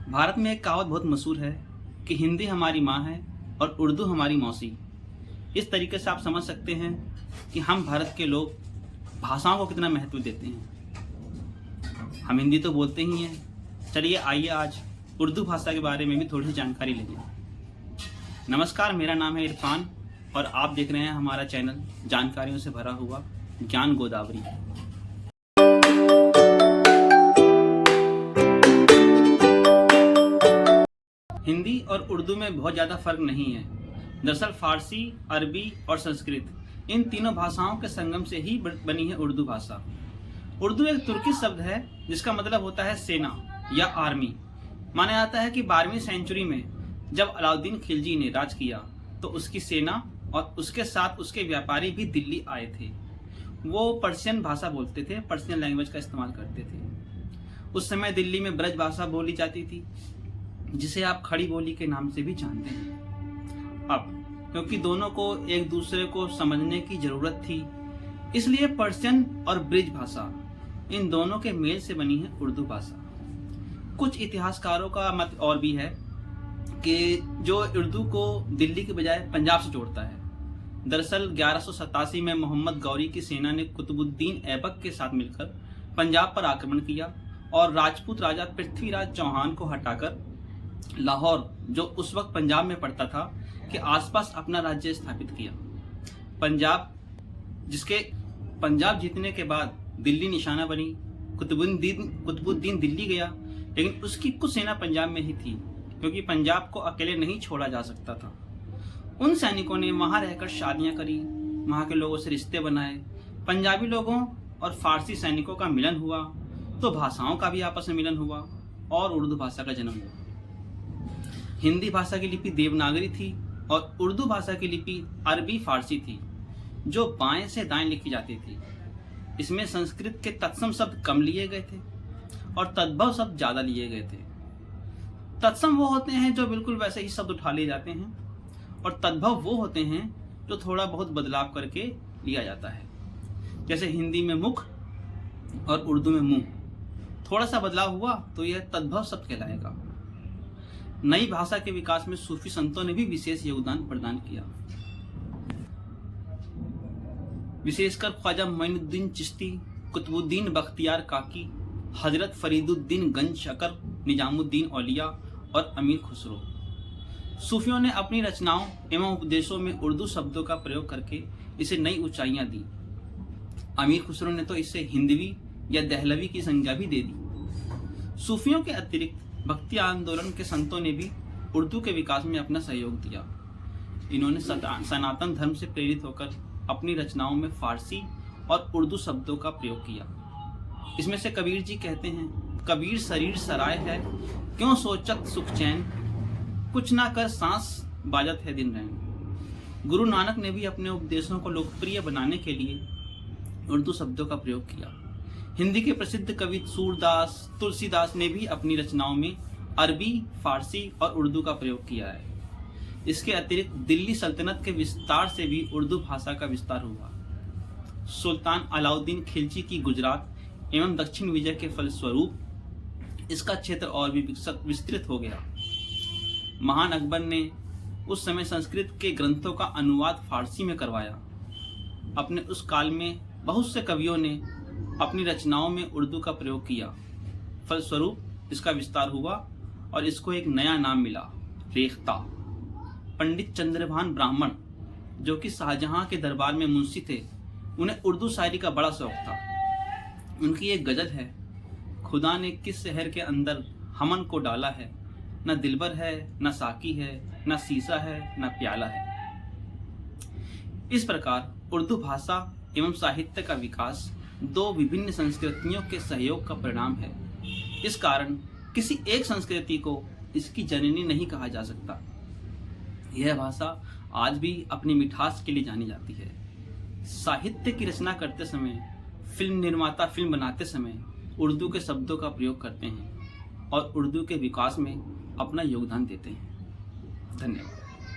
भारत में एक कहावत बहुत मशहूर है कि हिंदी हमारी माँ है और उर्दू हमारी मौसी। इस तरीके से आप समझ सकते हैं कि हम भारत के लोग भाषाओं को कितना महत्व देते हैं। हम हिंदी तो बोलते ही हैं। चलिए आइए आज उर्दू भाषा के बारे में भी थोड़ी सी जानकारी लेंगे। नमस्कार, मेरा नाम है इरफान और आप देख रहे हैं हमारा चैनल जानकारियों से भरा हुआ ज्ञान गोदावरी। हिंदी और उर्दू में बहुत ज़्यादा फर्क नहीं है। दरअसल फारसी, अरबी और संस्कृत इन तीनों भाषाओं के संगम से ही बनी है उर्दू भाषा। उर्दू एक तुर्की शब्द है जिसका मतलब होता है सेना या आर्मी। माना जाता है कि 12वीं सेंचुरी में जब अलाउद्दीन खिलजी ने राज किया तो उसकी सेना और उसके साथ उसके व्यापारी भी दिल्ली आए थे। वो पर्शियन भाषा बोलते थे, पर्शियन लैंग्वेज का इस्तेमाल करते थे। उस समय दिल्ली में ब्रज भाषा बोली जाती थी जिसे आप खड़ी बोली के नाम से भी जानते हैं। अब क्योंकि दोनों को एक दूसरे को समझने की जरूरत थी, इसलिए पर्शियन और ब्रिज भाषा इन दोनों के मेल से बनी है उर्दू भाषा। कुछ इतिहासकारों का मत और भी है कि जो उर्दू को दिल्ली के बजाय पंजाब से जोड़ता है। दरअसल 1187 में मोहम्मद गौरी की सेना ने कुतुबुद्दीन ऐबक के साथ मिलकर पंजाब पर आक्रमण किया और राजपूत राजा पृथ्वीराज चौहान को हटाकर लाहौर, जो उस वक्त पंजाब में पड़ता था, के आसपास अपना राज्य स्थापित किया। पंजाब जीतने के बाद दिल्ली निशाना बनी। कुतुबुद्दीन दिल्ली गया, लेकिन उसकी कुछ सेना पंजाब में ही थी क्योंकि पंजाब को अकेले नहीं छोड़ा जा सकता था। उन सैनिकों ने वहां रहकर शादियां करी, वहां के लोगों से रिश्ते बनाए। पंजाबी लोगों और फारसी सैनिकों का मिलन हुआ तो भाषाओं का भी आपस में मिलन हुआ और उर्दू भाषा का जन्म हुआ। हिंदी भाषा की लिपि देवनागरी थी और उर्दू भाषा की लिपि अरबी फारसी थी जो बाएं से दाएं लिखी जाती थी। इसमें संस्कृत के तत्सम शब्द कम लिए गए थे और तद्भव शब्द ज्यादा लिए गए थे। तत्सम वो होते हैं जो बिल्कुल वैसे ही शब्द उठा लिए जाते हैं और तद्भव वो होते हैं जो थोड़ा बहुत बदलाव करके लिया जाता है। जैसे हिंदी में मुख और उर्दू में मुंह, थोड़ा सा बदलाव हुआ तो यह तद्भव शब्द कहलाएगा। नई भाषा के विकास में सूफी संतों ने भी विशेष योगदान प्रदान किया। विशेषकर ख्वाजा मोइनुद्दीन चिश्ती, कुतुबुद्दीन बख्तियार काकी, हजरत फरीदुद्दीन गंज शकर, निजामुद्दीन औलिया और अमीर खुसरो। सूफियों ने अपनी रचनाओं एवं उपदेशों में उर्दू शब्दों का प्रयोग करके इसे नई ऊंचाइयां दी। अमीर खुसरो ने तो इसे हिंदवी या दहलवी की संज्ञा भी दे दी। सूफियों के अतिरिक्त भक्ति आंदोलन के संतों ने भी उर्दू के विकास में अपना सहयोग दिया। इन्होंने सनातन धर्म से प्रेरित होकर अपनी रचनाओं में फारसी और उर्दू शब्दों का प्रयोग किया। इसमें से कबीर जी कहते हैं, कबीर शरीर सराय है, क्यों सोचत सुख चैन, कुछ ना कर सांस बाजत है दिन रैन। गुरु नानक ने भी अपने उपदेशों को लोकप्रिय बनाने के लिए उर्दू शब्दों का प्रयोग किया। हिंदी के प्रसिद्ध कवि सूरदास, तुलसीदास ने भी अपनी रचनाओं में अरबी, फारसी और उर्दू का प्रयोग किया है। इसके अतिरिक्त दिल्ली सल्तनत के विस्तार से भी उर्दू भाषा का विस्तार हुआ। सुल्तान अलाउद्दीन खिलजी की गुजरात एवं दक्षिण विजय के फलस्वरूप इसका क्षेत्र और भी विस्तृत हो गया। महान अकबर ने उस समय संस्कृत के ग्रंथों का अनुवाद फारसी में करवाया। अपने उस काल में बहुत से कवियों ने अपनी रचनाओं में उर्दू का प्रयोग किया। फलस्वरूप इसका विस्तार हुआ और इसको एक नया नाम मिला, रेख्ता। पंडित चंद्रभान ब्राह्मण, जो कि शाहजहां के दरबार में मुंशी थे, उन्हें उर्दू शायरी का बड़ा शौक था। उनकी एक गजल है, खुदा ने किस शहर के अंदर हमन को डाला है, न दिलबर है, न साकी है, न सीसा है, न प्याला है। इस प्रकार उर्दू भाषा एवं साहित्य का विकास दो विभिन्न संस्कृतियों के सहयोग का परिणाम है। इस कारण किसी एक संस्कृति को इसकी जननी नहीं कहा जा सकता। यह भाषा आज भी अपनी मिठास के लिए जानी जाती है। साहित्य की रचना करते समय, फिल्म निर्माता फिल्म बनाते समय उर्दू के शब्दों का प्रयोग करते हैं और उर्दू के विकास में अपना योगदान देते हैं। धन्यवाद।